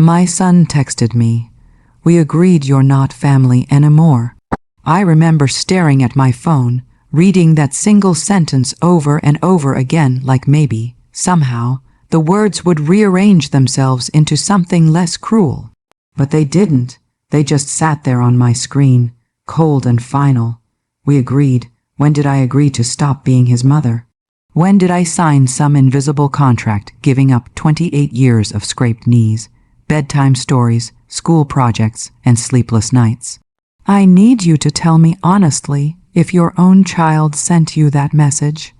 My son texted me. We agreed you're not family anymore. I remember staring at my phone, reading that single sentence over and over again like maybe, somehow, the words would rearrange themselves into something less cruel. But they didn't. They just sat there on my screen, cold and final. We agreed. When did I agree to stop being his mother? When did I sign some invisible contract giving up 28 years of scraped knees, bedtime stories, school projects, and sleepless nights? I need you to tell me honestly, if your own child sent you that message,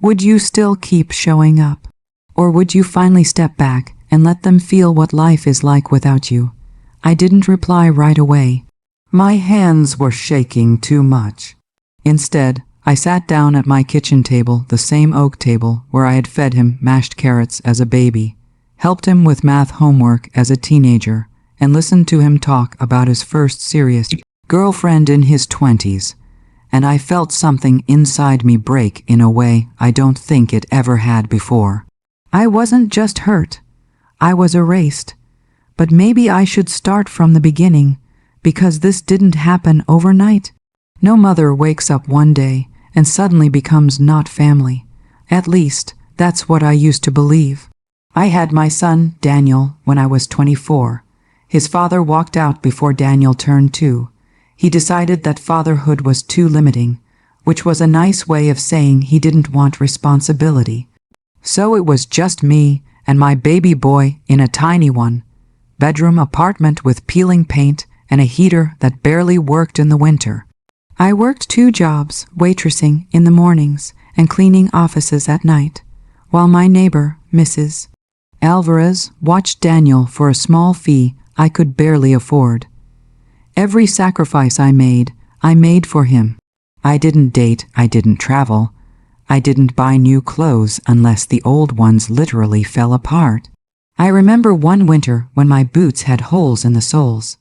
would you still keep showing up? Or would you finally step back and let them feel what life is like without you? I didn't reply right away. My hands were shaking too much. Instead, I sat down at my kitchen table, the same oak table where I had fed him mashed carrots as a baby, helped him with math homework as a teenager, and listened to him talk about his first serious girlfriend in his 20s, and I felt something inside me break in a way I don't think it ever had before. I wasn't just hurt. I was erased. But maybe I should start from the beginning, because this didn't happen overnight. No mother wakes up one day and suddenly becomes not family. At least, that's what I used to believe. I had my son, Daniel, when I was 24. His father walked out before Daniel turned 2. He decided that fatherhood was too limiting, which was a nice way of saying he didn't want responsibility. So it was just me and my baby boy in a tiny one-bedroom apartment with peeling paint and a heater that barely worked in the winter. I worked 2 jobs, waitressing in the mornings and cleaning offices at night, while my neighbor, Mrs. Alvarez, watched Daniel for a small fee I could barely afford. Every sacrifice I made for him. I didn't date, I didn't travel. I didn't buy new clothes unless the old ones literally fell apart. I remember one winter when my boots had holes in the soles,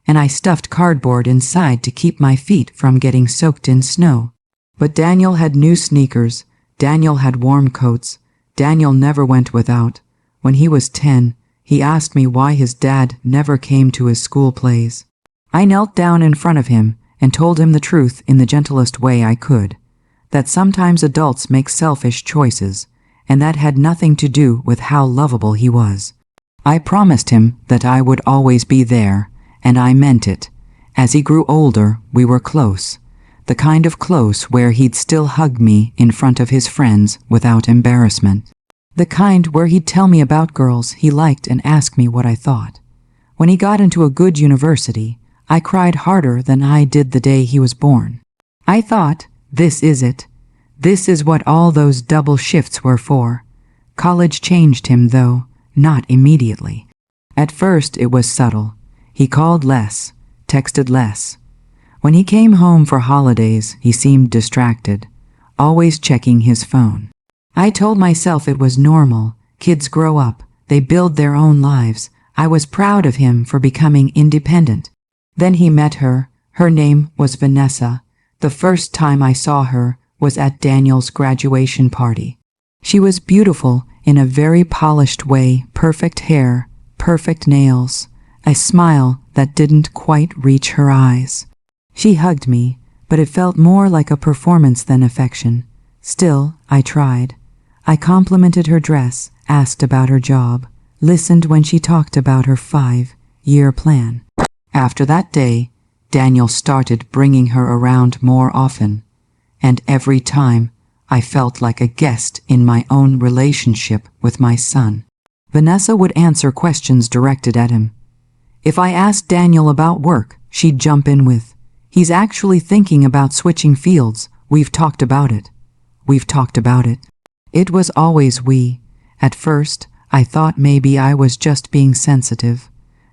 and I stuffed cardboard inside to keep my feet from getting soaked in snow. But Daniel had new sneakers, Daniel had warm coats, Daniel never went without. When he was 10, he asked me why his dad never came to his school plays. I knelt down in front of him and told him the truth in the gentlest way I could, that sometimes adults make selfish choices, and that had nothing to do with how lovable he was. I promised him that I would always be there, and I meant it. As he grew older, we were close. The kind of close where he'd still hug me in front of his friends without embarrassment. The kind where he'd tell me about girls he liked and ask me what I thought. When he got into a good university, I cried harder than I did the day he was born. I thought, this is it. This is what all those double shifts were for. College changed him, though, not immediately. At first it was subtle. He called less, texted less. When he came home for holidays, he seemed distracted, always checking his phone. I told myself it was normal. Kids grow up, they build their own lives. I was proud of him for becoming independent. Then he met her. Her name was Vanessa. The first time I saw her was at Daniel's graduation party. She was beautiful in a very polished way, perfect hair, perfect nails, a smile that didn't quite reach her eyes. She hugged me, but it felt more like a performance than affection. Still, I tried. I complimented her dress, asked about her job, listened when she talked about her 5-year plan. After that day, Daniel started bringing her around more often, and every time I felt like a guest in my own relationship with my son. Vanessa would answer questions directed at him. If I asked Daniel about work, she'd jump in with, "He's actually thinking about switching fields. We've talked about it. We've talked about it." It was always we. At first, I thought maybe I was just being sensitive.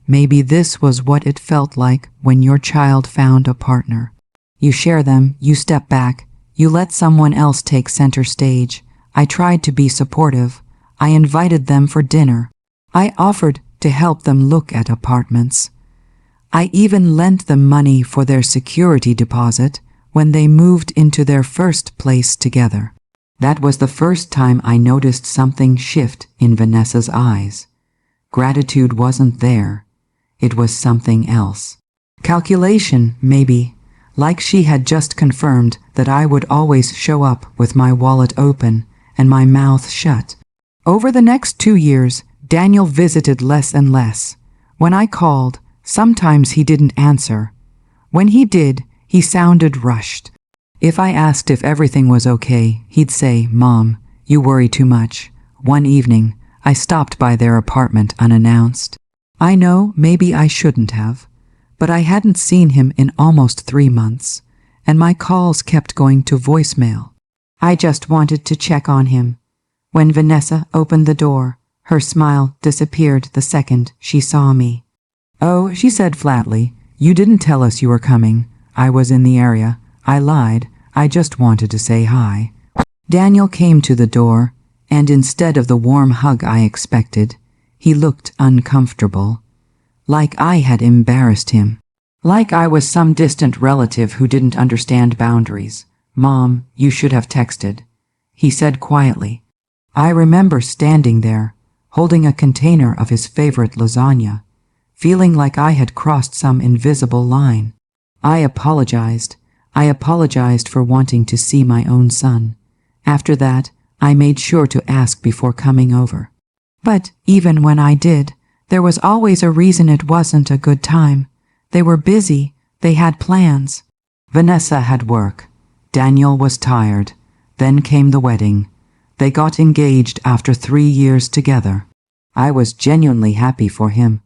Maybe this was what it felt like when your child found a partner. You share them, you step back, you let someone else take center stage. I tried to be supportive. I invited them for dinner. I offered to help them look at apartments. I even lent them money for their security deposit when they moved into their first place together. That was the first time I noticed something shift in Vanessa's eyes. Gratitude wasn't there. It was something else. Calculation, maybe, like she had just confirmed that I would always show up with my wallet open and my mouth shut. Over the next 2 years, Daniel visited less and less. When I called, sometimes he didn't answer. When he did, he sounded rushed. If I asked if everything was okay, he'd say, "Mom, you worry too much." One evening, I stopped by their apartment unannounced. I know maybe I shouldn't have, but I hadn't seen him in almost 3 months, and my calls kept going to voicemail. I just wanted to check on him. When Vanessa opened the door, her smile disappeared the second she saw me. "Oh," she said flatly, "you didn't tell us you were coming. I was in the area. I lied. I just wanted to say hi." Daniel came to the door, and instead of the warm hug I expected, he looked uncomfortable. Like I had embarrassed him. Like I was some distant relative who didn't understand boundaries. "Mom, you should have texted," he said quietly. I remember standing there, holding a container of his favorite lasagna, feeling like I had crossed some invisible line. I apologized. I apologized for wanting to see my own son. After that, I made sure to ask before coming over. But even when I did, there was always a reason it wasn't a good time. They were busy. They had plans. Vanessa had work. Daniel was tired. Then came the wedding. They got engaged after 3 years together. I was genuinely happy for him.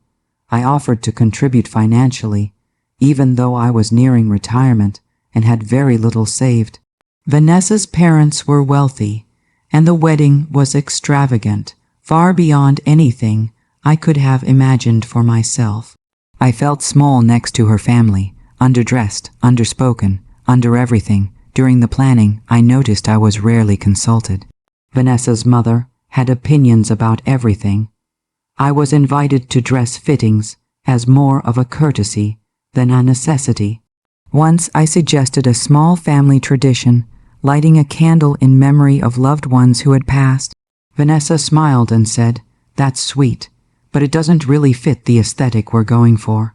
I offered to contribute financially, even though I was nearing retirement and had very little saved. Vanessa's parents were wealthy, and the wedding was extravagant, far beyond anything I could have imagined for myself. I felt small next to her family, underdressed, underspoken, under everything. During the planning, I noticed I was rarely consulted. Vanessa's mother had opinions about everything. I was invited to dress fittings as more of a courtesy than a necessity. Once I suggested a small family tradition, lighting a candle in memory of loved ones who had passed. Vanessa smiled and said, "That's sweet, but it doesn't really fit the aesthetic we're going for."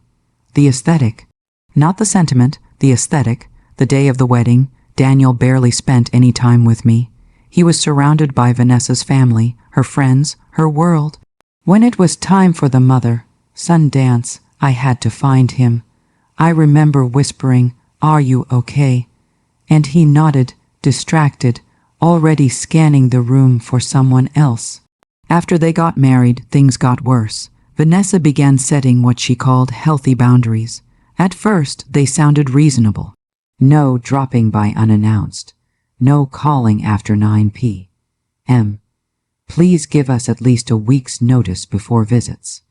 The aesthetic. Not the sentiment, the aesthetic. The day of the wedding, Daniel barely spent any time with me. He was surrounded by Vanessa's family, her friends, her world. When it was time for the mother-son dance, I had to find him. I remember whispering, "Are you okay?" And he nodded, distracted, already scanning the room for someone else. After they got married, things got worse. Vanessa began setting what she called healthy boundaries. At first, they sounded reasonable. No dropping by unannounced. No calling after 9 p.m. Please give us at least a week's notice before visits.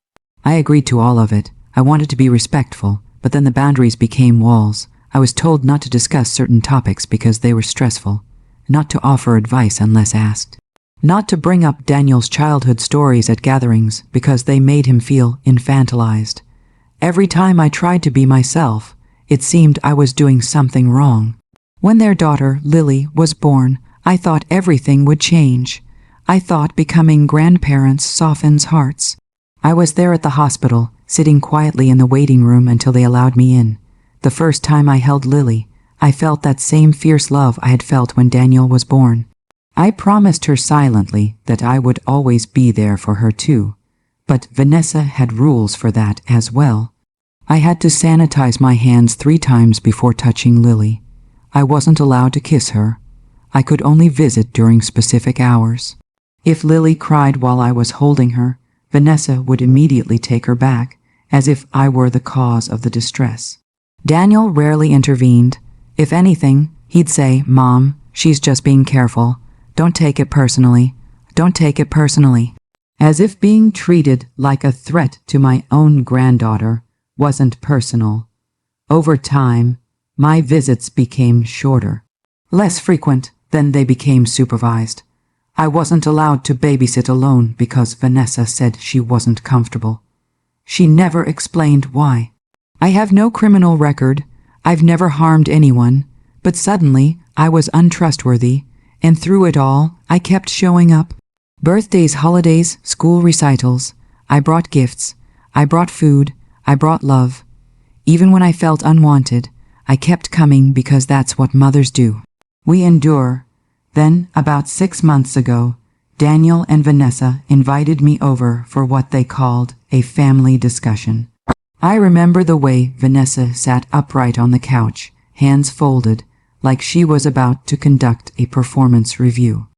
I agreed to all of it. I wanted to be respectful, but then the boundaries became walls. I was told not to discuss certain topics because they were stressful, not to offer advice unless asked, not to bring up Daniel's childhood stories at gatherings because they made him feel infantilized. Every time I tried to be myself, it seemed I was doing something wrong. When their daughter, Lily, was born, I thought everything would change. I thought becoming grandparents softens hearts. I was there at the hospital, sitting quietly in the waiting room until they allowed me in. The first time I held Lily, I felt that same fierce love I had felt when Daniel was born. I promised her silently that I would always be there for her too. But Vanessa had rules for that as well. I had to sanitize my hands 3 times before touching Lily. I wasn't allowed to kiss her. I could only visit during specific hours. If Lily cried while I was holding her, Vanessa would immediately take her back, as if I were the cause of the distress. Daniel rarely intervened. If anything, he'd say, "Mom, she's just being careful. Don't take it personally. Don't take it personally." As if being treated like a threat to my own granddaughter wasn't personal. Over time, my visits became shorter, less frequent, then they became supervised. I wasn't allowed to babysit alone because Vanessa said she wasn't comfortable. She never explained why. I have no criminal record. I've never harmed anyone, but suddenly I was untrustworthy, and through it all, I kept showing up. Birthdays, holidays, school recitals. I brought gifts. I brought food. I brought love. Even when I felt unwanted, I kept coming because that's what mothers do. We endure. Then, about 6 months ago, Daniel and Vanessa invited me over for what they called a family discussion. I remember the way Vanessa sat upright on the couch, hands folded, like she was about to conduct a performance review.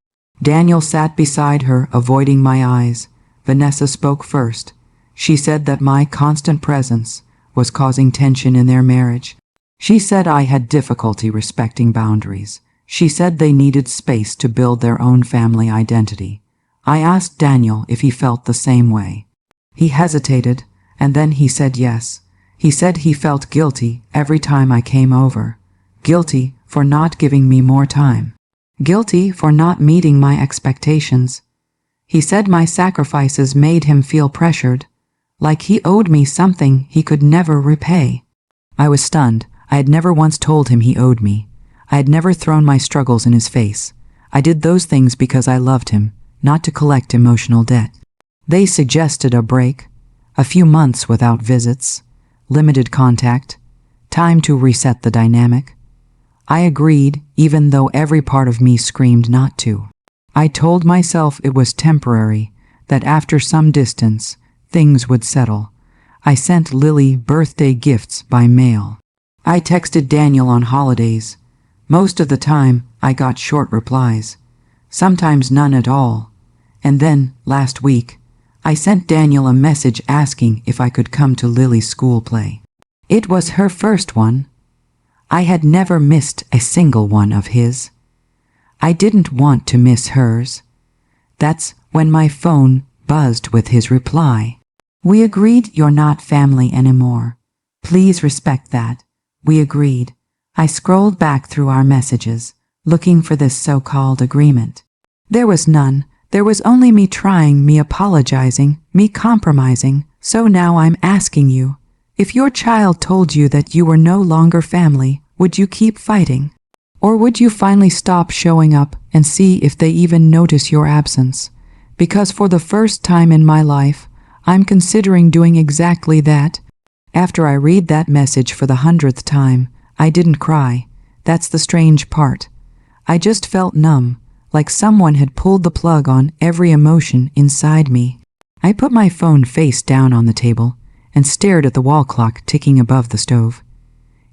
Daniel sat beside her, avoiding my eyes. Vanessa spoke first. She said that my constant presence was causing tension in their marriage. She said I had difficulty respecting boundaries. She said they needed space to build their own family identity. I asked Daniel if he felt the same way. He hesitated, and then he said yes. He said he felt guilty every time I came over. Guilty for not giving me more time. Guilty for not meeting my expectations. He said my sacrifices made him feel pressured, like he owed me something he could never repay. I was stunned. I had never once told him he owed me. I had never thrown my struggles in his face. I did those things because I loved him, not to collect emotional debt. They suggested a break, a few months without visits, limited contact, time to reset the dynamic. I agreed, even though every part of me screamed not to. I told myself it was temporary, that after some distance, things would settle. I sent Lily birthday gifts by mail. I texted Daniel on holidays. Most of the time, I got short replies. Sometimes none at all. And then, last week, I sent Daniel a message asking if I could come to Lily's school play. It was her first one. I had never missed a single one of his. I didn't want to miss hers. That's when my phone buzzed with his reply. We agreed you're not family anymore. Please respect that. We agreed. I scrolled back through our messages, looking for this so-called agreement. There was none. There was only me trying, me apologizing, me compromising. So now I'm asking you, if your child told you that you were no longer family, would you keep fighting? Or would you finally stop showing up and see if they even notice your absence? Because for the first time in my life, I'm considering doing exactly that. After I read that message for the 100th time, I didn't cry. That's the strange part. I just felt numb, like someone had pulled the plug on every emotion inside me. I put my phone face down on the table and stared at the wall clock ticking above the stove.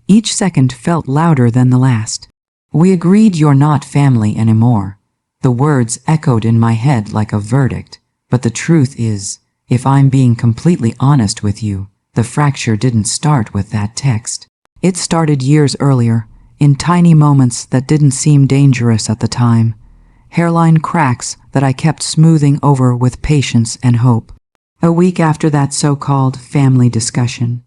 Each second felt louder than the last. We agreed you're not family anymore. The words echoed in my head like a verdict, but the truth is, if I'm being completely honest with you, the fracture didn't start with that text. It started years earlier, in tiny moments that didn't seem dangerous at the time. Hairline cracks that I kept smoothing over with patience and hope. A week after that so-called family discussion,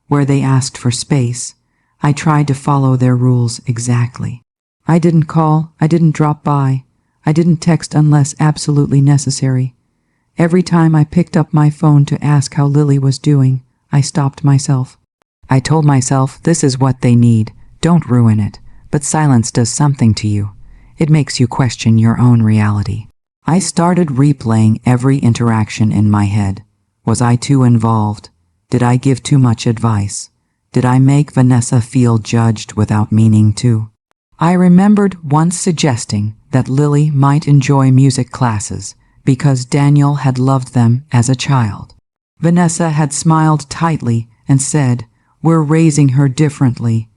where they asked for space, I tried to follow their rules exactly. I didn't call, I didn't drop by, I didn't text unless absolutely necessary. Every time I picked up my phone to ask how Lily was doing, I stopped myself. I told myself, this is what they need, don't ruin it, but silence does something to you. It makes you question your own reality. I started replaying every interaction in my head. Was I too involved? Did I give too much advice? Did I make Vanessa feel judged without meaning to? I remembered once suggesting that Lily might enjoy music classes because Daniel had loved them as a child. Vanessa had smiled tightly and said, "We're raising her differently."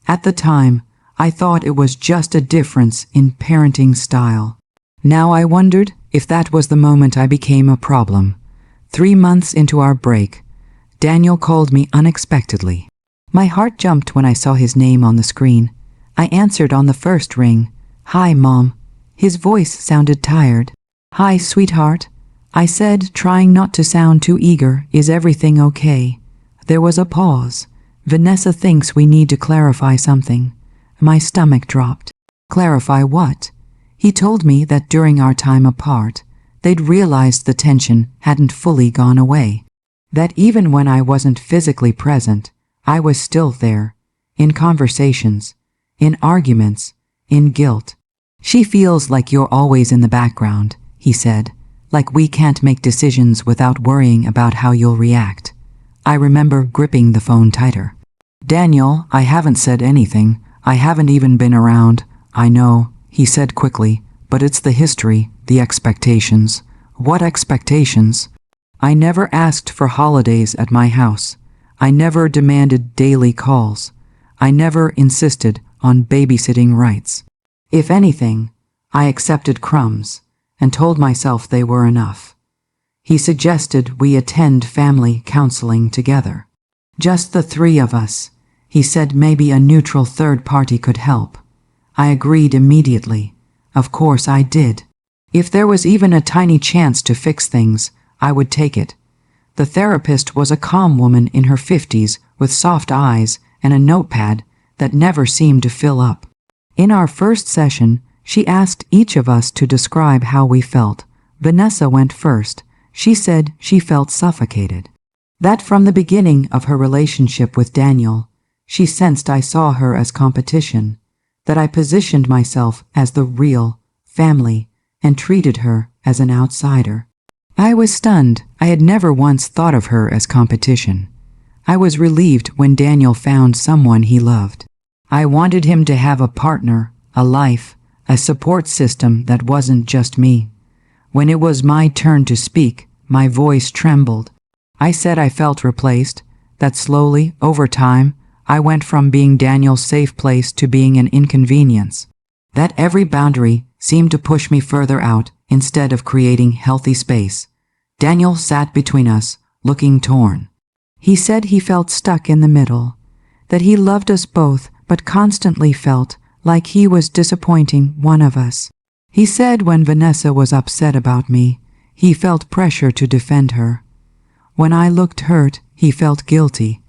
At the time, I thought it was just a difference in parenting style. Now I wondered if that was the moment I became a problem. 3 months into our break, Daniel called me unexpectedly. My heart jumped when I saw his name on the screen. I answered on the first ring. "Hi, Mom." His voice sounded tired. "Hi, sweetheart," I said, trying not to sound too eager. "Is everything okay?" There was a pause. "Vanessa thinks we need to clarify something." My stomach dropped. Clarify what? He told me that during our time apart, they'd realized the tension hadn't fully gone away. That even when I wasn't physically present, I was still there, in conversations, in arguments, in guilt. "She feels like you're always in the background," he said, like we can't make decisions without worrying about how you'll react. I remember gripping the phone tighter. Daniel, I haven't said anything. I haven't even been around. I know, he said quickly, but it's the history, the expectations. What expectations? I never asked for holidays at my house. I never demanded daily calls. I never insisted on babysitting rights. If anything, I accepted crumbs and told myself they were enough. He suggested we attend family counseling together. Just the three of us. He said maybe a neutral third party could help. I agreed immediately. Of course I did. If there was even a tiny chance to fix things, I would take it. The therapist was a calm woman in her 50s with soft eyes and a notepad that never seemed to fill up. In our first session, she asked each of us to describe how we felt. Vanessa went first. She said she felt suffocated. That from the beginning of her relationship with Daniel, she sensed I saw her as competition, that I positioned myself as the real family and treated her as an outsider. I was stunned. I had never once thought of her as competition. I was relieved when Daniel found someone he loved. I wanted him to have a partner, a life, a support system that wasn't just me. When it was my turn to speak, my voice trembled. I said I felt replaced, that slowly, over time, I went from being Daniel's safe place to being an inconvenience. That every boundary seemed to push me further out instead of creating healthy space. Daniel sat between us, looking torn. He said he felt stuck in the middle, that he loved us both but constantly felt like he was disappointing one of us. He said when Vanessa was upset about me, he felt pressure to defend her. When I looked hurt, he felt guilty.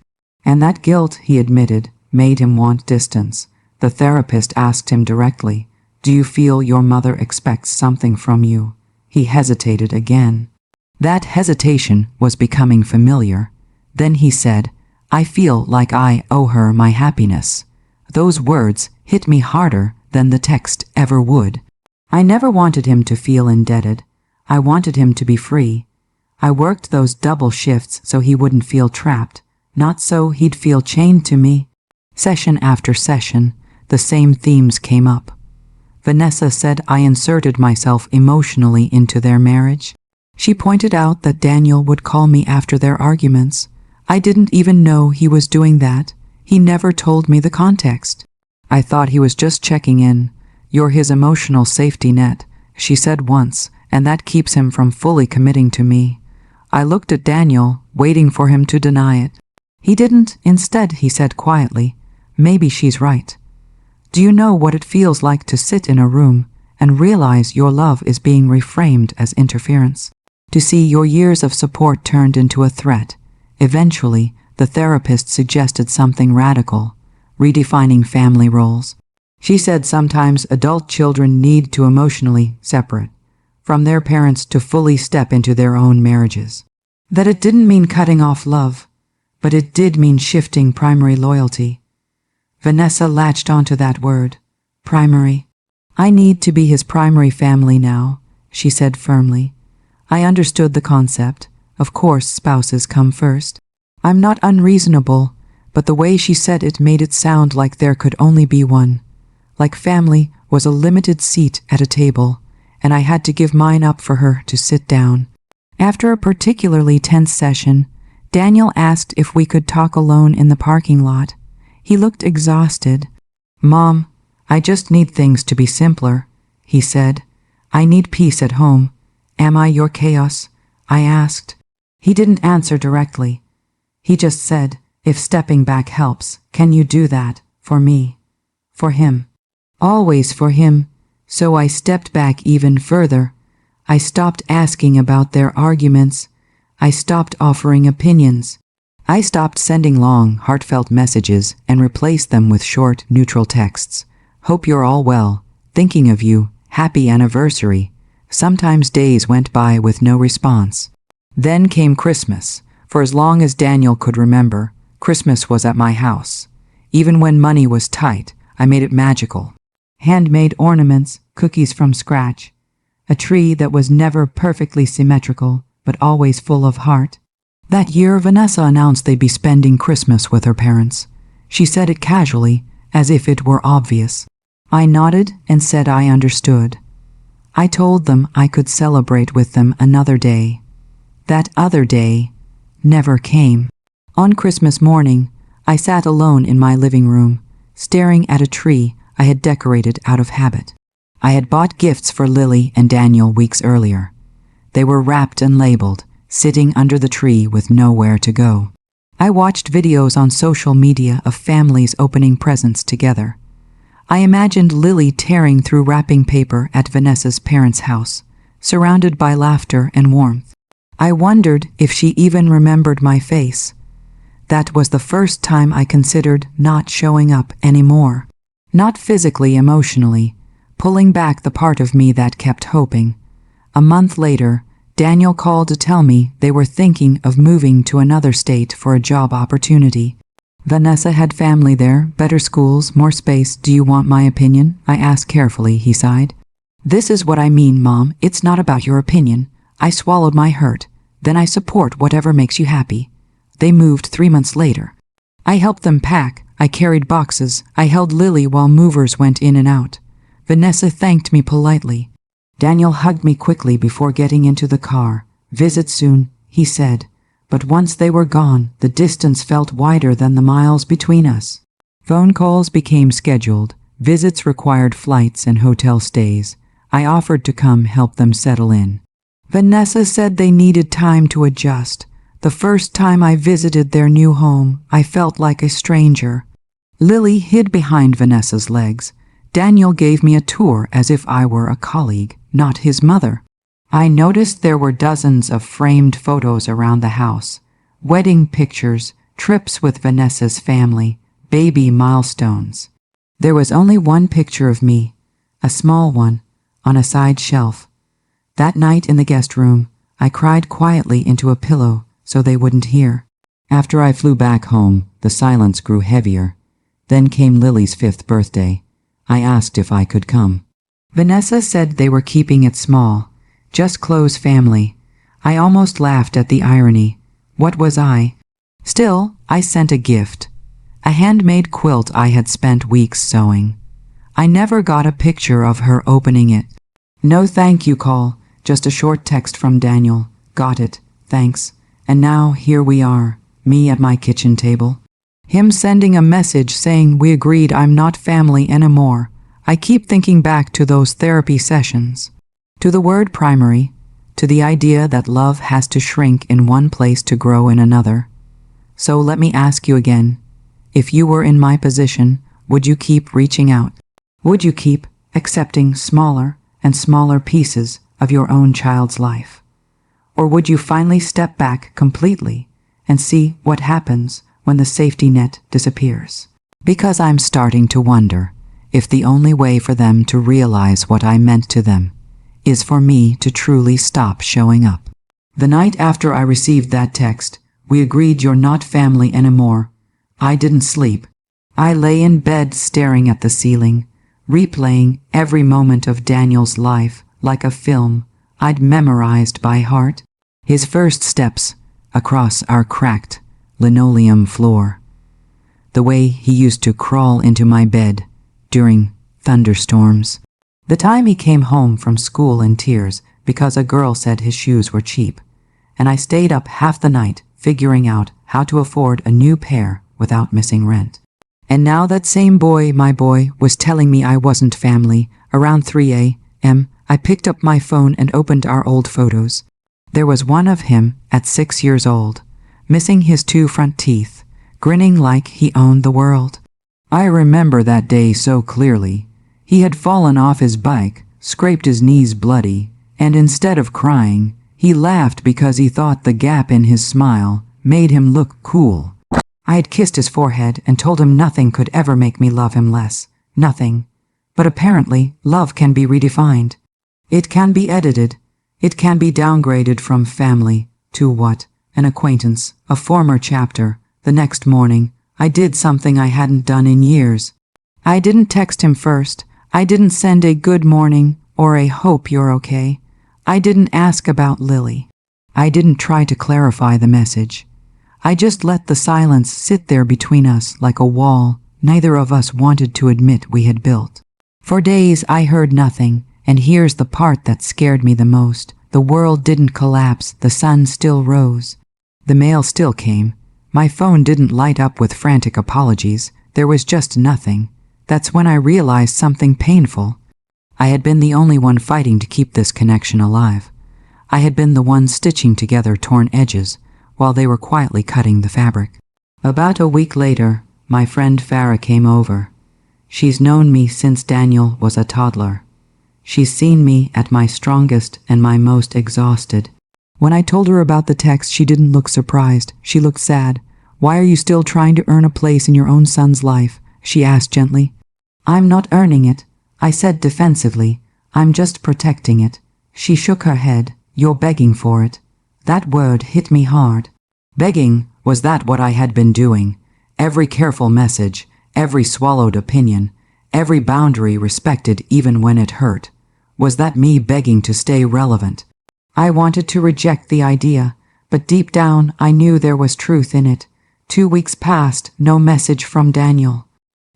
And that guilt, he admitted, made him want distance. The therapist asked him directly, "Do you feel your mother expects something from you?" He hesitated again. That hesitation was becoming familiar. Then he said, "I feel like I owe her my happiness." Those words hit me harder than the text ever would. I never wanted him to feel indebted. I wanted him to be free. I worked those double shifts so he wouldn't feel trapped, not so he'd feel chained to me. Session after session, the same themes came up. Vanessa said I inserted myself emotionally into their marriage. She pointed out that Daniel would call me after their arguments. I didn't even know he was doing that. He never told me the context. I thought he was just checking in. "You're his emotional safety net," she said once, "and that keeps him from fully committing to me." I looked at Daniel, waiting for him to deny it. He didn't. Instead, he said quietly, "Maybe she's right. Do you know what it feels like to sit in a room and realize your love is being reframed as interference? To see your years of support turned into a threat?" Eventually, the therapist suggested something radical, redefining family roles. She said sometimes adult children need to emotionally separate from their parents to fully step into their own marriages. That it didn't mean cutting off love, but it did mean shifting primary loyalty. Vanessa latched onto that word, primary. "I need to be his primary family now," she said firmly. I understood the concept. Of course, spouses come first. I'm not unreasonable, but the way she said it made it sound like there could only be one. Like family was a limited seat at a table, and I had to give mine up for her to sit down. After a particularly tense session, Daniel asked if we could talk alone in the parking lot. He looked exhausted. "Mom, I just need things to be simpler," he said. "I need peace at home. Am I your chaos?" I asked. He didn't answer directly. He just said, "If stepping back helps, can you do that, for me?" For him. Always for him. So I stepped back even further. I stopped asking about their arguments. I stopped offering opinions. I stopped sending long, heartfelt messages and replaced them with short, neutral texts. "Hope you're all well. Thinking of you. Happy anniversary." Sometimes days went by with no response. Then came Christmas. For as long as Daniel could remember, Christmas was at my house. Even when money was tight, I made it magical. Handmade ornaments, cookies from scratch. a tree that was never perfectly symmetrical, but always full of heart. That year, Vanessa announced they'd be spending Christmas with her parents. She said it casually, as if it were obvious. I nodded and said I understood. I told them I could celebrate with them another day. That other day never came. On Christmas morning, I sat alone in my living room, staring at a tree I had decorated out of habit. I had bought gifts for Lily and Daniel weeks earlier. They were wrapped and labeled, sitting under the tree with nowhere to go. I watched videos on social media of families opening presents together. I imagined Lily tearing through wrapping paper at Vanessa's parents' house, surrounded by laughter and warmth. I wondered if she even remembered my face. That was the first time I considered not showing up anymore. Not physically, emotionally, pulling back the part of me that kept hoping. A month later, Daniel called to tell me they were thinking of moving to another state for a job opportunity. Vanessa had family there, better schools, more space. Do you want my opinion? I asked carefully, he sighed. This is what I mean, Mom. It's not about your opinion. I swallowed my hurt. Then I support whatever makes you happy. They moved 3 months later. I helped them pack. I carried boxes. I held Lily while movers went in and out. Vanessa thanked me politely. Daniel hugged me quickly before getting into the car. Visit soon, he said. But once they were gone, the distance felt wider than the miles between us. Phone calls became scheduled. Visits required flights and hotel stays. I offered to come help them settle in. Vanessa said they needed time to adjust. The first time I visited their new home, I felt like a stranger. Lily hid behind Vanessa's legs. Daniel gave me a tour as if I were a colleague, not his mother. I noticed there were dozens of framed photos around the house. Wedding pictures, trips with Vanessa's family, baby milestones. There was only one picture of me, a small one, on a side shelf. That night in the guest room, I cried quietly into a pillow so they wouldn't hear. After I flew back home, the silence grew heavier. Then came Lily's 5th birthday. I asked if I could come. Vanessa said they were keeping it small, just close family. I almost laughed at the irony. What was I? Still, I sent a gift. A handmade quilt I had spent weeks sewing. I never got a picture of her opening it. No thank you call, just a short text from Daniel. Got it, thanks. And now here we are, me at my kitchen table. Him sending a message saying we agreed I'm not family anymore. I keep thinking back to those therapy sessions, to the word primary, to the idea that love has to shrink in one place to grow in another. So let me ask you again, if you were in my position, would you keep reaching out? Would you keep accepting smaller and smaller pieces of your own child's life? Or would you finally step back completely and see what happens when the safety net disappears? Because I'm starting to wonder if the only way for them to realize what I meant to them is for me to truly stop showing up. The night after I received that text, we agreed you're not family anymore. I didn't sleep. I lay in bed staring at the ceiling, replaying every moment of Daniel's life like a film I'd memorized by heart. His first steps across our cracked linoleum floor. The way he used to crawl into my bed during thunderstorms. The time he came home from school in tears because a girl said his shoes were cheap, and I stayed up half the night figuring out how to afford a new pair without missing rent. And now that same boy, my boy, was telling me I wasn't family. Around 3 a.m., I picked up my phone and opened our old photos. There was one of him at 6 years old, missing his 2 front teeth, grinning like he owned the world. I remember that day so clearly. He had fallen off his bike, scraped his knees bloody, and instead of crying, he laughed because he thought the gap in his smile made him look cool. I had kissed his forehead and told him nothing could ever make me love him less. Nothing. But apparently, love can be redefined. It can be edited. It can be downgraded from family to what? An acquaintance, a former chapter. The next morning, I did something I hadn't done in years. I didn't text him first. I didn't send a good morning or a hope you're okay. I didn't ask about Lily. I didn't try to clarify the message. I just let the silence sit there between us like a wall neither of us wanted to admit we had built. For days I heard nothing, and here's the part that scared me the most. The world didn't collapse, the sun still rose. The mail still came. My phone didn't light up with frantic apologies. There was just nothing. That's when I realized something painful. I had been the only one fighting to keep this connection alive. I had been the one stitching together torn edges while they were quietly cutting the fabric. About a week later, my friend Farah came over. She's known me since Daniel was a toddler. She's seen me at my strongest and my most exhausted. When I told her about the text, she didn't look surprised. She looked sad. "Why are you still trying to earn a place in your own son's life?" she asked gently. "I'm not earning it," I said defensively. "I'm just protecting it." She shook her head. "You're begging for it." That word hit me hard. Begging, was that what I had been doing? Every careful message, every swallowed opinion, every boundary respected even when it hurt. Was that me begging to stay relevant? I wanted to reject the idea, but deep down I knew there was truth in it. 2 weeks passed, no message from Daniel.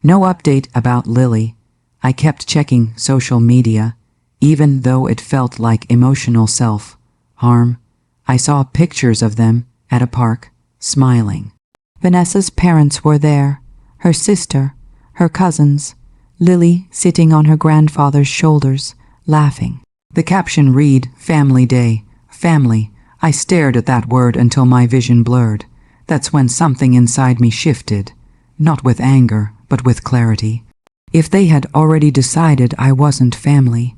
No update about Lily. I kept checking social media, even though it felt like emotional self-harm. I saw pictures of them at a park, smiling. Vanessa's parents were there, her sister, her cousins, Lily sitting on her grandfather's shoulders, laughing. The caption read, "Family Day." Family. I stared at that word until my vision blurred. That's when something inside me shifted, not with anger, but with clarity. If they had already decided I wasn't family,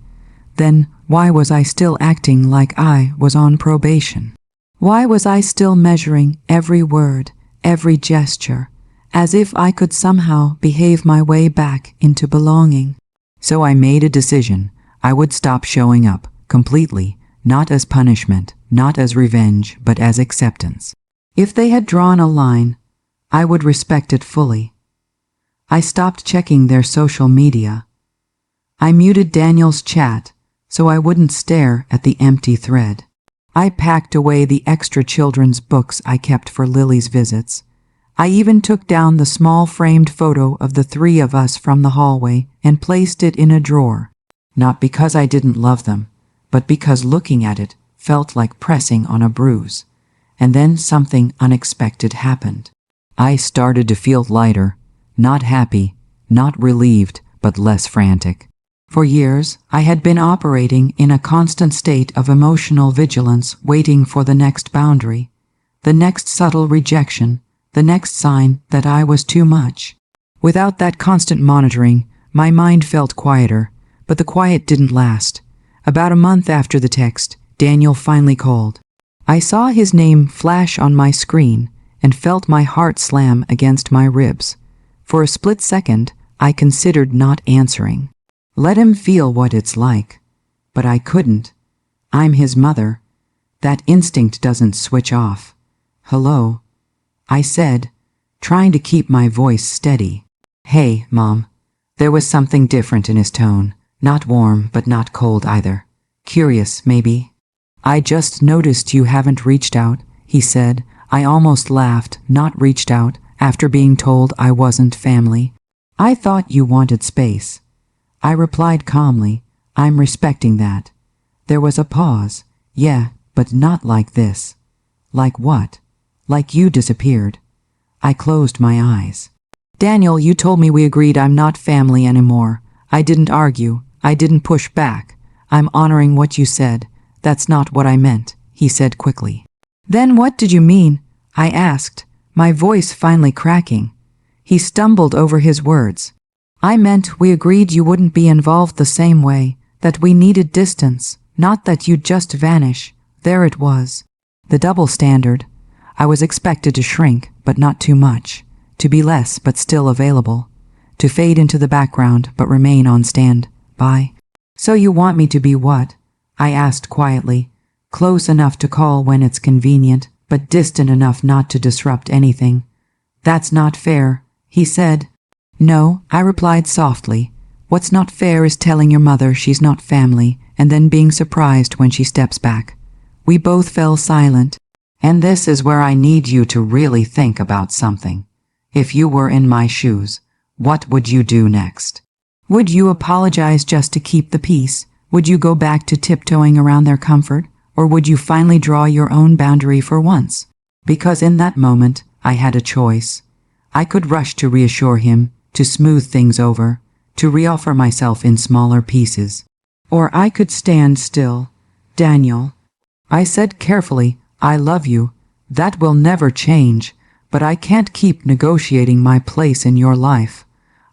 then why was I still acting like I was on probation? Why was I still measuring every word, every gesture, as if I could somehow behave my way back into belonging? So I made a decision. I would stop showing up, completely, not as punishment, not as revenge, but as acceptance. If they had drawn a line, I would respect it fully. I stopped checking their social media. I muted Daniel's chat so I wouldn't stare at the empty thread. I packed away the extra children's books I kept for Lily's visits. I even took down the small framed photo of the 3 of us from the hallway and placed it in a drawer. Not because I didn't love them, but because looking at it felt like pressing on a bruise. And then something unexpected happened. I started to feel lighter, not happy, not relieved, but less frantic. For years, I had been operating in a constant state of emotional vigilance, waiting for the next boundary, the next subtle rejection, the next sign that I was too much. Without that constant monitoring, my mind felt quieter, but the quiet didn't last. About a month after the text, Daniel finally called. I saw his name flash on my screen and felt my heart slam against my ribs. For a split second, I considered not answering. Let him feel what it's like. But I couldn't. I'm his mother. That instinct doesn't switch off. "Hello," I said, trying to keep my voice steady. "Hey, Mom." There was something different in his tone. Not warm, but not cold either. Curious, maybe. "I just noticed you haven't reached out," he said. I almost laughed. Not reached out, after being told I wasn't family. "I thought you wanted space." I replied calmly, "I'm respecting that." There was a pause. "Yeah, but not like this." "Like what?" "Like you disappeared." I closed my eyes. "Daniel, you told me we agreed I'm not family anymore. I didn't argue. I didn't push back. I'm honoring what you said. That's not what I meant," he said quickly. "Then what did you mean?" I asked, my voice finally cracking. He stumbled over his words. "I meant we agreed you wouldn't be involved the same way, that we needed distance, not that you'd just vanish." There it was. The double standard. I was expected to shrink, but not too much. To be less, but still available. To fade into the background, but remain on standby. "So you want me to be what?" I asked quietly. "Close enough to call when it's convenient, but distant enough not to disrupt anything." "That's not fair," he said. "No," I replied softly. What's not fair is telling your mother she's not family and then being surprised when she steps back. We both fell silent. And this is where I need you to really think about something. If you were in my shoes, what would you do next? Would you apologize just to keep the peace? Would you go back to tiptoeing around their comfort? Or would you finally draw your own boundary for once? Because in that moment, I had a choice. I could rush to reassure him, to smooth things over, to reoffer myself in smaller pieces. Or I could stand still. Daniel, I said carefully, I love you. That will never change, but I can't keep negotiating my place in your life.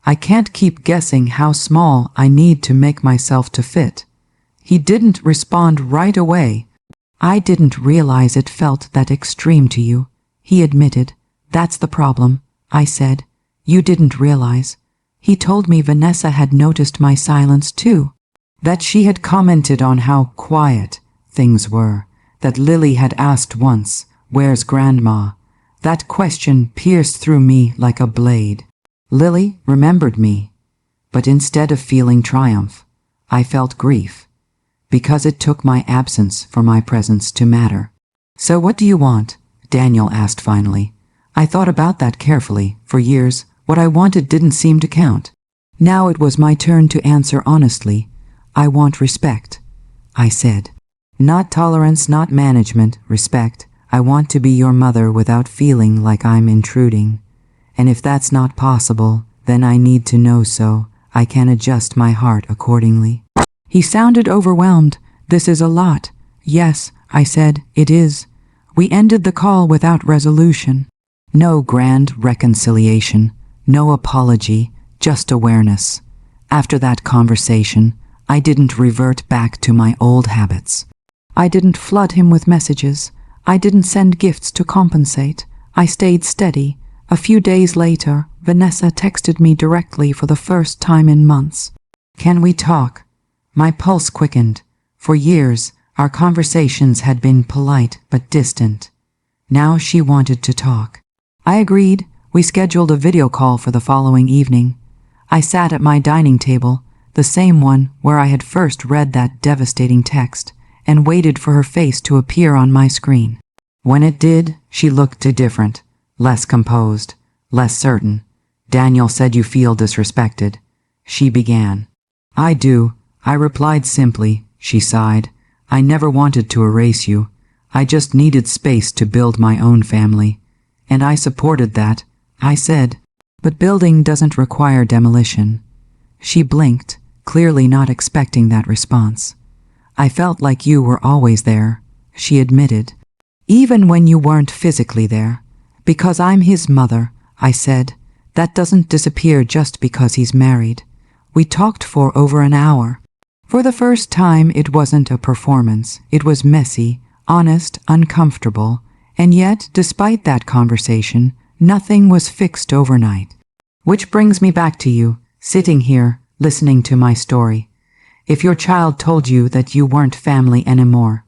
I can't keep guessing how small I need to make myself to fit. He didn't respond right away. I didn't realize it felt that extreme to you, he admitted. That's the problem, I said. You didn't realize. He told me Vanessa had noticed my silence too, that she had commented on how quiet things were, that Lily had asked once, "Where's Grandma?" That question pierced through me like a blade. Lily remembered me, but instead of feeling triumph, I felt grief, because it took my absence for my presence to matter. "So what do you want?" Daniel asked finally. I thought about that carefully. For years, what I wanted didn't seem to count. Now it was my turn to answer honestly. I want respect, I said. Not tolerance, not management, respect. I want to be your mother without feeling like I'm intruding. And if that's not possible, then I need to know so I can adjust my heart accordingly. He sounded overwhelmed. This is a lot. Yes, I said, it is. We ended the call without resolution. No grand reconciliation, no apology, just awareness. After that conversation, I didn't revert back to my old habits. I didn't flood him with messages. I didn't send gifts to compensate. I stayed steady. A few days later, Vanessa texted me directly for the first time in months. "Can we talk?" My pulse quickened. For years, our conversations had been polite but distant. Now she wanted to talk. I agreed. We scheduled a video call for the following evening. I sat at my dining table, the same one where I had first read that devastating text, and waited for her face to appear on my screen. When it did, she looked different, less composed, less certain. "Daniel said you feel disrespected," she began. "I do," I replied simply. She sighed. "I never wanted to erase you. I just needed space to build my own family. And I supported that," I said. "But building doesn't require demolition." She blinked, clearly not expecting that response. "I felt like you were always there," she admitted. "Even when you weren't physically there. Because I'm his mother," I said. "That doesn't disappear just because he's married." We talked for over an hour. For the first time, it wasn't a performance. It was messy, honest, uncomfortable. And yet, despite that conversation, nothing was fixed overnight. Which brings me back to you, sitting here, listening to my story. If your child told you that you weren't family anymore,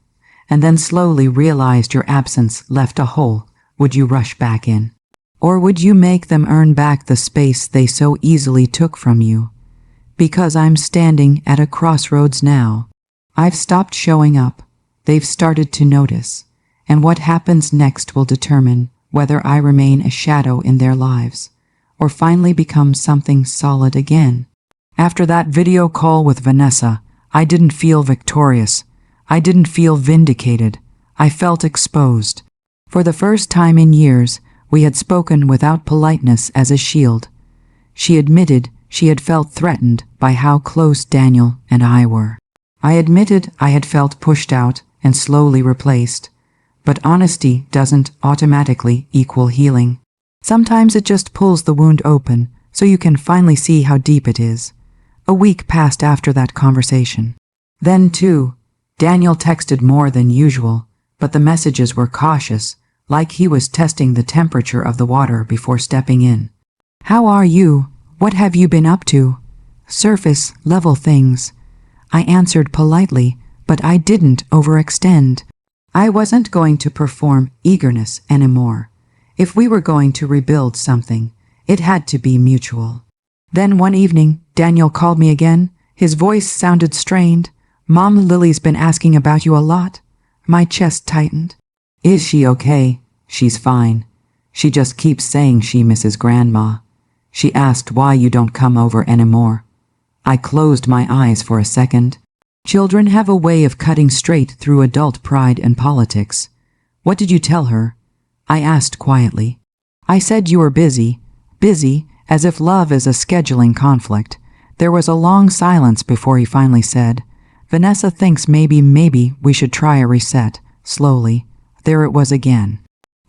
and then slowly realized your absence left a hole, would you rush back in? Or would you make them earn back the space they so easily took from you? Because I'm standing at a crossroads now. I've stopped showing up. They've started to notice. And what happens next will determine whether I remain a shadow in their lives, or finally become something solid again. After that video call with Vanessa, I didn't feel victorious. I didn't feel vindicated. I felt exposed. For the first time in years, we had spoken without politeness as a shield. She admitted she had felt threatened by how close Daniel and I were. I admitted I had felt pushed out and slowly replaced. But honesty doesn't automatically equal healing. Sometimes it just pulls the wound open so you can finally see how deep it is. A week passed after that conversation. Then, too, Daniel texted more than usual, but the messages were cautious, like he was testing the temperature of the water before stepping in. "How are you? What have you been up to?" Surface level things. I answered politely, but I didn't overextend. I wasn't going to perform eagerness anymore. If we were going to rebuild something, it had to be mutual. Then one evening, Daniel called me again. His voice sounded strained. "Mom, Lily's been asking about you a lot." My chest tightened. "Is she okay?" "She's fine. She just keeps saying she misses Grandma. She asked why you don't come over anymore." I closed my eyes for a second. Children have a way of cutting straight through adult pride and politics. "What did you tell her?" I asked quietly. "I said you were busy." Busy, as if love is a scheduling conflict. There was a long silence before he finally said, "Vanessa thinks maybe we should try a reset." Slowly, there it was again.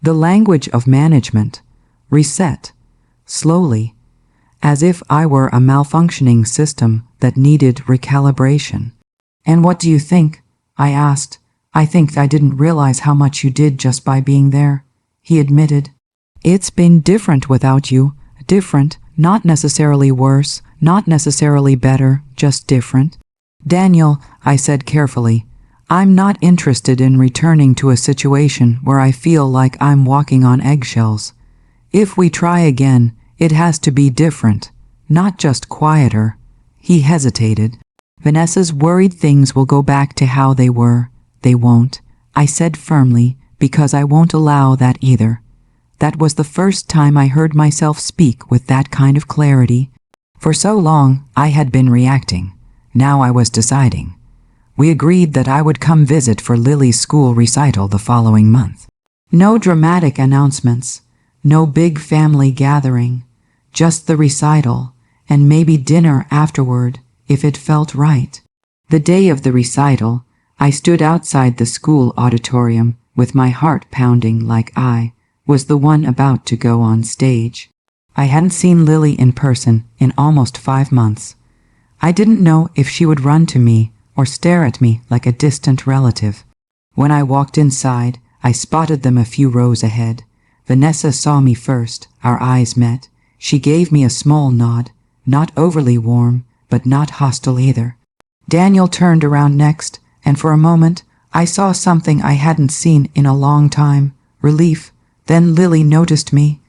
The language of management. Reset. Slowly. As if I were a malfunctioning system that needed recalibration. "And what do you think?" I asked. "I think I didn't realize how much you did just by being there," he admitted. "It's been different without you. Different, not necessarily worse, not necessarily better, just different." "Daniel," I said carefully, "I'm not interested in returning to a situation where I feel like I'm walking on eggshells. If we try again, it has to be different, not just quieter." He hesitated. "Vanessa's worried things will go back to how they were." "They won't," I said firmly, "because I won't allow that either." That was the first time I heard myself speak with that kind of clarity. For so long, I had been reacting. Now I was deciding. We agreed that I would come visit for Lily's school recital the following month. No dramatic announcements, no big family gathering, just the recital, and maybe dinner afterward, if it felt right. The day of the recital, I stood outside the school auditorium with my heart pounding like I was the one about to go on stage. I hadn't seen Lily in person in almost 5 months. I didn't know if she would run to me or stare at me like a distant relative. When I walked inside, I spotted them a few rows ahead. Vanessa saw me first. Our eyes met. She gave me a small nod, not overly warm, but not hostile either. Daniel turned around next, and for a moment, I saw something I hadn't seen in a long time. Relief. Then Lily noticed me.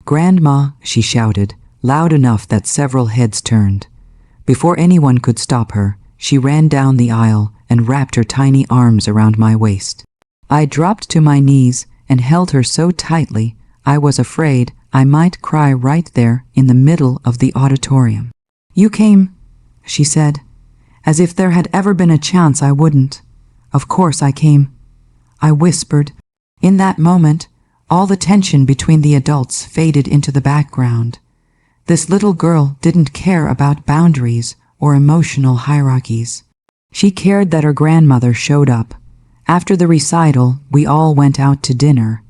"Grandma," she shouted, loud enough that several heads turned. Before anyone could stop her, she ran down the aisle and wrapped her tiny arms around my waist. I dropped to my knees and held her so tightly I was afraid I might cry right there in the middle of the auditorium. "You came," she said, as if there had ever been a chance I wouldn't. "Of course I came," I whispered. In that moment, all the tension between the adults faded into the background. This little girl didn't care about boundaries or emotional hierarchies. She cared that her grandmother showed up. After the recital, we all went out to dinner.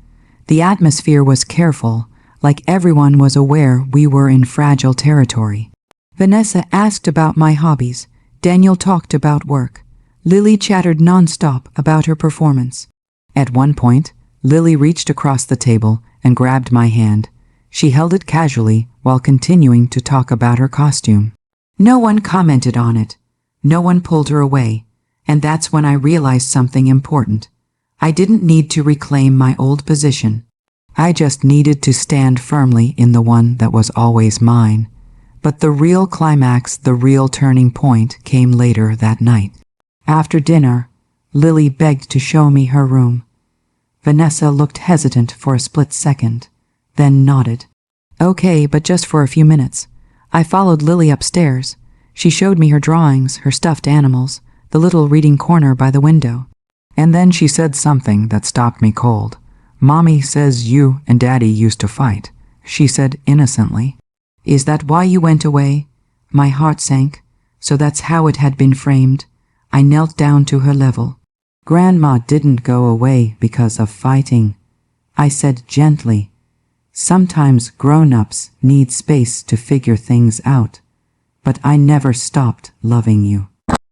The atmosphere was careful, like everyone was aware we were in fragile territory. Vanessa asked about my hobbies. Daniel talked about work. Lily chattered nonstop about her performance. At one point, Lily reached across the table and grabbed my hand. She held it casually while continuing to talk about her costume. No one commented on it. No one pulled her away. And that's when I realized something important. I didn't need to reclaim my old position. I just needed to stand firmly in the one that was always mine. But the real climax, the real turning point, came later that night. After dinner, Lily begged to show me her room. Vanessa looked hesitant for a split second, then nodded. "Okay, but just for a few minutes." I followed Lily upstairs. She showed me her drawings, her stuffed animals, the little reading corner by the window. And then she said something that stopped me cold. "Mommy says you and Daddy used to fight," she said innocently. "Is that why you went away?" My heart sank. So that's how it had been framed. I knelt down to her level. "Grandma didn't go away because of fighting," I said gently. "Sometimes grown-ups need space to figure things out. But I never stopped loving you."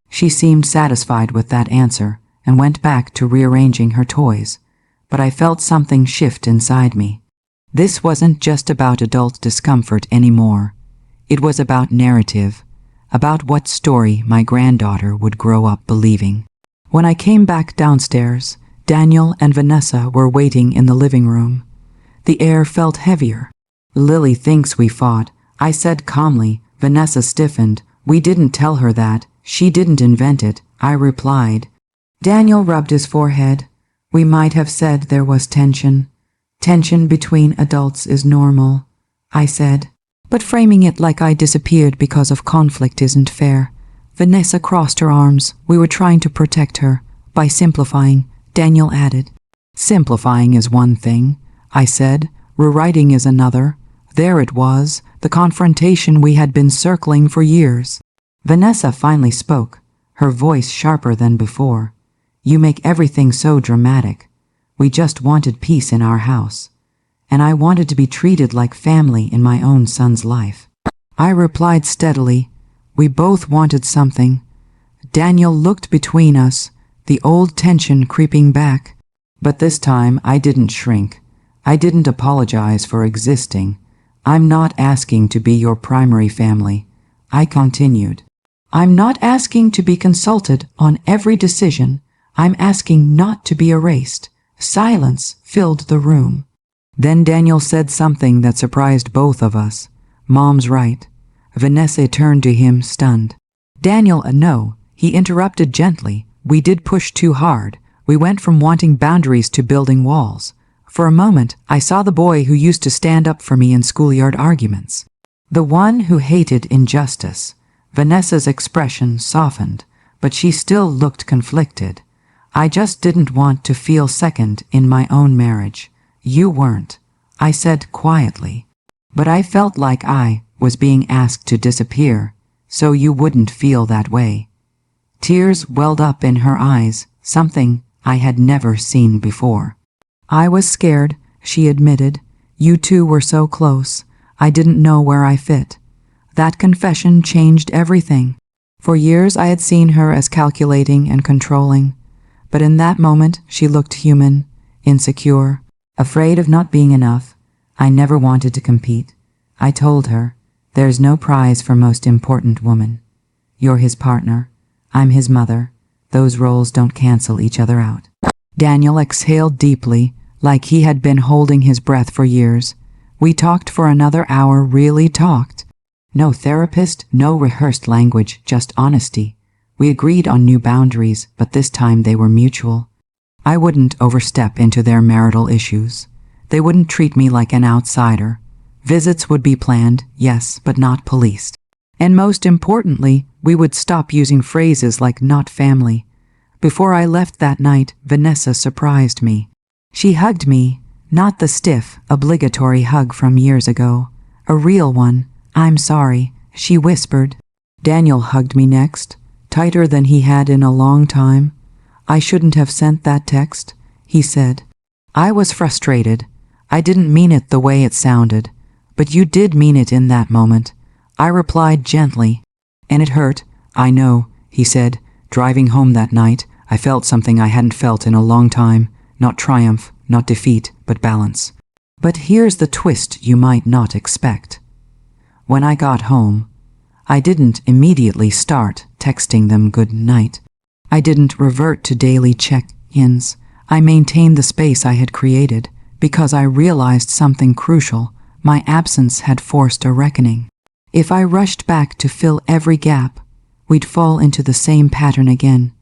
She seemed satisfied with that answer and went back to rearranging her toys. But I felt something shift inside me. This wasn't just about adult discomfort anymore. It was about narrative, about what story my granddaughter would grow up believing. When I came back downstairs, Daniel and Vanessa were waiting in the living room. The air felt heavier. "Lily thinks we fought," I said calmly, Vanessa stiffened. We didn't tell her that. She didn't invent it, I replied. Daniel rubbed his forehead. We might have said there was tension. Tension between adults is normal, I said. But framing it like I disappeared because of conflict isn't fair. Vanessa crossed her arms. We were trying to protect her. By simplifying, Daniel added. Simplifying is one thing, I said. Rewriting is another. There it was, the confrontation we had been circling for years. Vanessa finally spoke, her voice sharper than before. You make everything so dramatic. We just wanted peace in our house. And I wanted to be treated like family in my own son's life. I replied steadily. We both wanted something. Daniel looked between us, the old tension creeping back. But this time I didn't shrink. I didn't apologize for existing. I'm not asking to be your primary family. I continued. I'm not asking to be consulted on every decision. I'm asking not to be erased. Silence filled the room. Then Daniel said something that surprised both of us. Mom's right. Vanessa turned to him, stunned. Daniel, no, he interrupted gently. We did push too hard. We went from wanting boundaries to building walls. For a moment, I saw the boy who used to stand up for me in schoolyard arguments. The one who hated injustice. Vanessa's expression softened, but she still looked conflicted. I just didn't want to feel second in my own marriage. You weren't, I said quietly. But I felt like I was being asked to disappear, so you wouldn't feel that way. Tears welled up in her eyes, something I had never seen before. I was scared, she admitted. You two were so close. I didn't know where I fit. That confession changed everything. For years I had seen her as calculating and controlling. But in that moment she looked human, insecure, afraid of not being enough. I never wanted to compete. I told her, there's no prize for most important woman. You're his partner. I'm his mother. Those roles don't cancel each other out. Daniel exhaled deeply, like he had been holding his breath for years. We talked for another hour, really talked. No therapist, no rehearsed language, just honesty. We agreed on new boundaries, but this time they were mutual. I wouldn't overstep into their marital issues. They wouldn't treat me like an outsider. Visits would be planned, yes, but not policed. And most importantly, we would stop using phrases like not family. Before I left that night, Vanessa surprised me. She hugged me, not the stiff, obligatory hug from years ago. A real one. I'm sorry, she whispered. Daniel hugged me next, tighter than he had in a long time. I shouldn't have sent that text, he said. I was frustrated. I didn't mean it the way it sounded. But you did mean it in that moment. I replied gently. And it hurt, I know, he said. Driving home that night, I felt something I hadn't felt in a long time. Not triumph, not defeat, but balance. But here's the twist you might not expect. When I got home, I didn't immediately start texting them good night. I didn't revert to daily check-ins. I maintained the space I had created because I realized something crucial. My absence had forced a reckoning. If I rushed back to fill every gap, we'd fall into the same pattern again.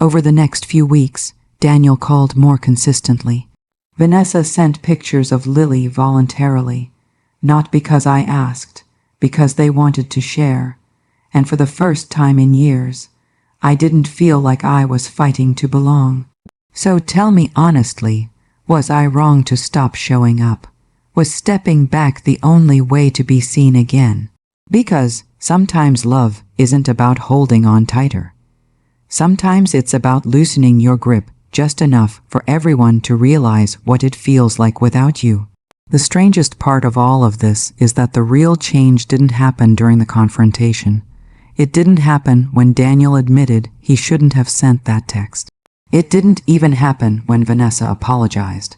Over the next few weeks, Daniel called more consistently. Vanessa sent pictures of Lily voluntarily, not because I asked, because they wanted to share. And for the first time in years, I didn't feel like I was fighting to belong. So tell me honestly, was I wrong to stop showing up? Was stepping back the only way to be seen again? Because sometimes love isn't about holding on tighter. Sometimes it's about loosening your grip just enough for everyone to realize what it feels like without you. The strangest part of all of this is that the real change didn't happen during the confrontation. It didn't happen when Daniel admitted he shouldn't have sent that text. It didn't even happen when Vanessa apologized.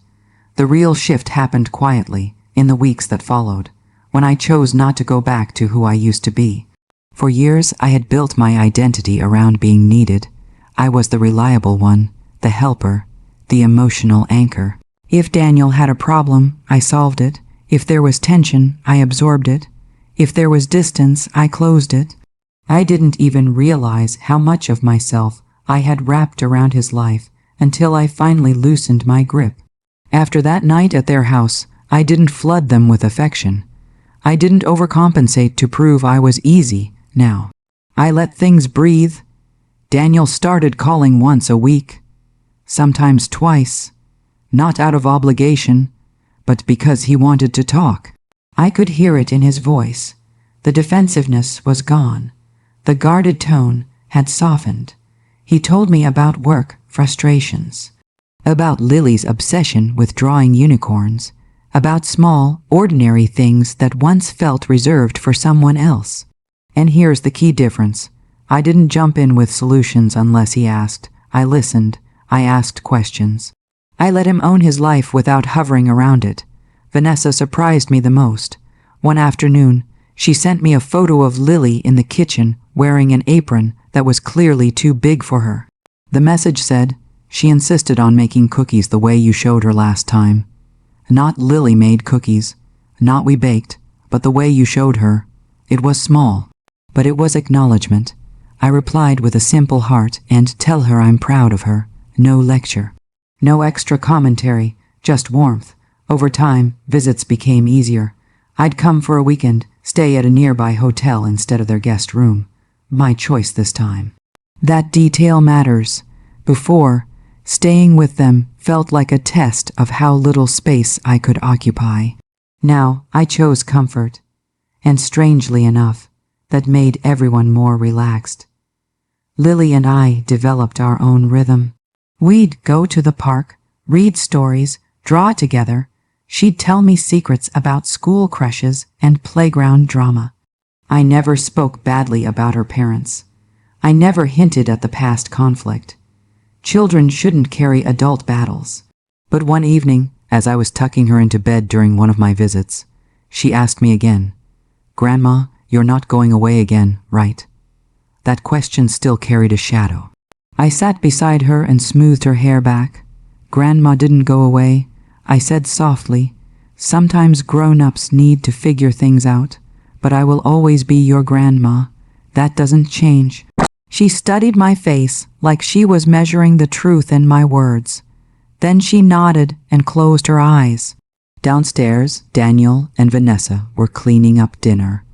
The real shift happened quietly in the weeks that followed, when I chose not to go back to who I used to be. For years, I had built my identity around being needed. I was the reliable one, the helper, the emotional anchor. If Daniel had a problem, I solved it. If there was tension, I absorbed it. If there was distance, I closed it. I didn't even realize how much of myself I had wrapped around his life until I finally loosened my grip. After that night at their house, I didn't flood them with affection. I didn't overcompensate to prove I was easy now. I let things breathe. Daniel started calling once a week, sometimes twice, not out of obligation, but because he wanted to talk. I could hear it in his voice. The defensiveness was gone. The guarded tone had softened. He told me about work frustrations, about Lily's obsession with drawing unicorns, about small, ordinary things that once felt reserved for someone else. And here's the key difference. I didn't jump in with solutions unless he asked. I listened. I asked questions. I let him own his life without hovering around it. Vanessa surprised me the most. One afternoon, she sent me a photo of Lily in the kitchen wearing an apron that was clearly too big for her. The message said, "She insisted on making cookies the way you showed her last time. Not Lily-made cookies, not we baked, but the way you showed her. It was small, but it was acknowledgement." I replied with a simple heart and tell her I'm proud of her. No lecture. No extra commentary, just warmth. Over time, visits became easier. I'd come for a weekend, stay at a nearby hotel instead of their guest room. My choice this time. That detail matters. Before, staying with them felt like a test of how little space I could occupy. Now, I chose comfort. And strangely enough, that made everyone more relaxed. Lily and I developed our own rhythm. We'd go to the park, read stories, draw together. She'd tell me secrets about school crushes and playground drama. I never spoke badly about her parents. I never hinted at the past conflict. Children shouldn't carry adult battles. But one evening, as I was tucking her into bed during one of my visits, she asked me again, "Grandma, you're not going away again, right?" That question still carried a shadow. I sat beside her and smoothed her hair back. "Grandma didn't go away," I said softly. "Sometimes grown-ups need to figure things out, but I will always be your grandma. That doesn't change." She studied my face like she was measuring the truth in my words. Then she nodded and closed her eyes. Downstairs, Daniel and Vanessa were cleaning up dinner.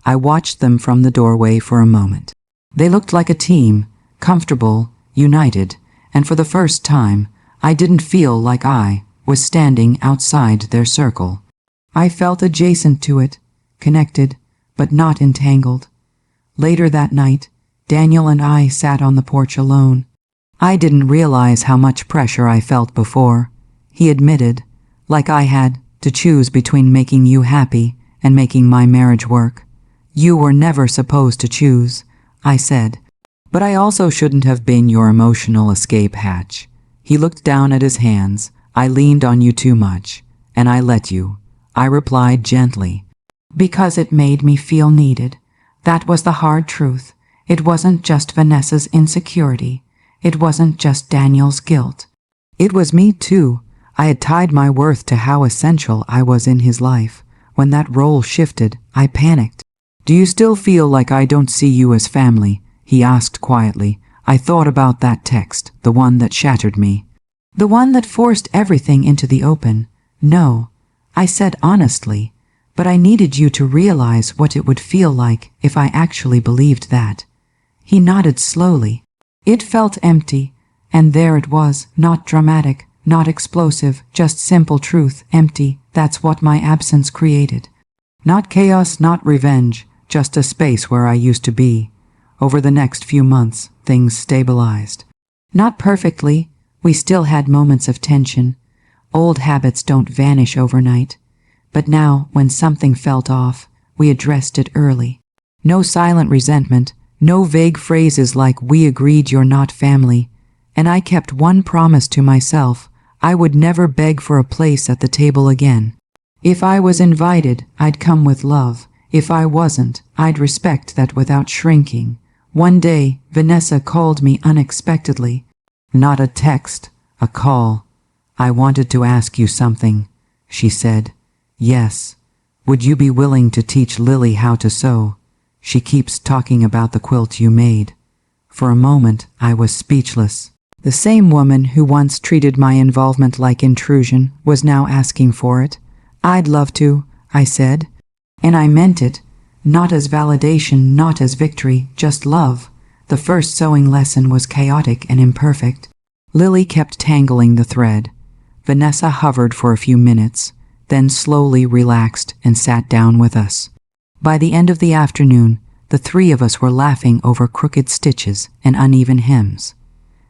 I watched them from the doorway for a moment. They looked like a team, comfortable, united, and for the first time, I didn't feel like I was standing outside their circle. I felt adjacent to it, connected, but not entangled. Later that night, Daniel and I sat on the porch alone. I didn't realize how much pressure I felt before. He admitted, like I had, to choose between making you happy and making my marriage work. "You were never supposed to choose," I said. "But I also shouldn't have been your emotional escape hatch." He looked down at his hands. "I leaned on you too much, and I let you," I replied gently. "Because it made me feel needed. That was the hard truth. It wasn't just Vanessa's insecurity. It wasn't just Daniel's guilt. It was me too. I had tied my worth to how essential I was in his life. When that role shifted, I panicked. "Do you still feel like I don't see you as family?" he asked quietly. I thought about that text, the one that shattered me. The one that forced everything into the open. "No," I said honestly, "but I needed you to realize what it would feel like if I actually believed that." He nodded slowly. It felt empty, and there it was, not dramatic, not explosive, just simple truth, empty. That's what my absence created. Not chaos, not revenge, just a space where I used to be. Over the next few months, things stabilized. Not perfectly. We still had moments of tension. Old habits don't vanish overnight. But now, when something felt off, we addressed it early. No silent resentment, no vague phrases like "we agreed you're not family." And I kept one promise to myself: I would never beg for a place at the table again. If I was invited, I'd come with love. If I wasn't, I'd respect that without shrinking. One day, Vanessa called me unexpectedly. Not a text, a call. "I wanted to ask you something," she said. "Yes, Would you be willing to teach Lily how to sew? She keeps talking about the quilt you made. For a moment, I was speechless. The same woman who once treated my involvement like intrusion was now asking for it. I'd love to, I said. And I meant it. Not as validation, not as victory, just love. The first sewing lesson was chaotic and imperfect. Lily kept tangling the thread. Vanessa hovered for a few minutes, then slowly relaxed and sat down with us. By the end of the afternoon, the three of us were laughing over crooked stitches and uneven hems.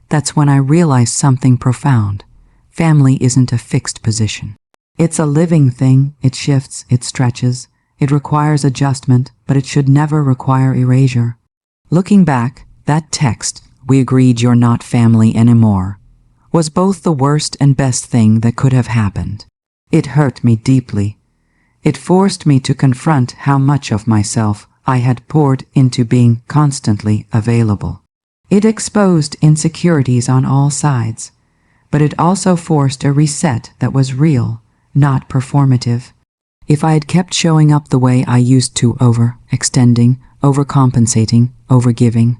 That's when I realized something profound. Family isn't a fixed position. It's a living thing. It shifts, it stretches, it requires adjustment, but it should never require erasure. Looking back, that text, "We agreed you're not family anymore," was both the worst and best thing that could have happened. It hurt me deeply. It forced me to confront how much of myself I had poured into being constantly available. It exposed insecurities on all sides, but it also forced a reset that was real, not performative. If I had kept showing up the way I used to, overextending, overcompensating, overgiving,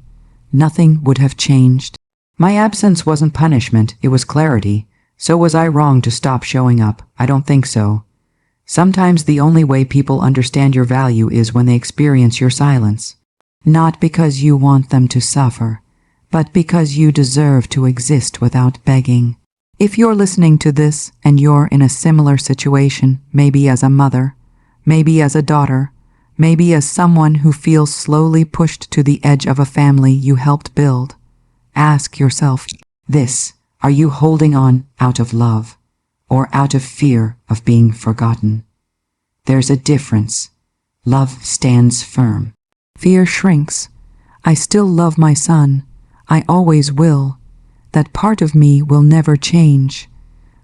nothing would have changed. My absence wasn't punishment, it was clarity. So was I wrong to stop showing up? I don't think so. Sometimes the only way people understand your value is when they experience your silence. Not because you want them to suffer, but because you deserve to exist without begging. If you're listening to this and you're in a similar situation, maybe as a mother, maybe as a daughter, maybe as someone who feels slowly pushed to the edge of a family you helped build, ask yourself this: are you holding on out of love or out of fear of being forgotten? There's a difference. Love stands firm. Fear shrinks. I still love my son. I always will. That part of me will never change.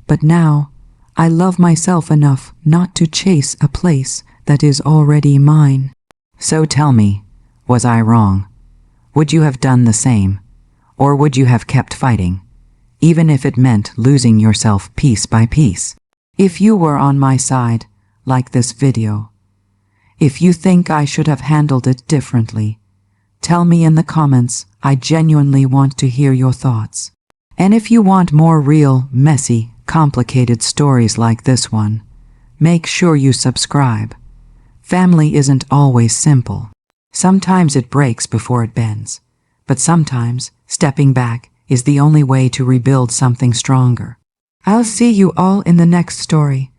But now, I love myself enough not to chase a place that is already mine. So tell me, was I wrong? Would you have done the same? Or would you have kept fighting, even if it meant losing yourself piece by piece? If you were on my side, like this video, if you think I should have handled it differently, tell me in the comments. I genuinely want to hear your thoughts. And if you want more real, messy, complicated stories like this one, make sure you subscribe. Family isn't always simple. Sometimes it breaks before it bends, but sometimes stepping back is the only way to rebuild something stronger. I'll see you all in the next story.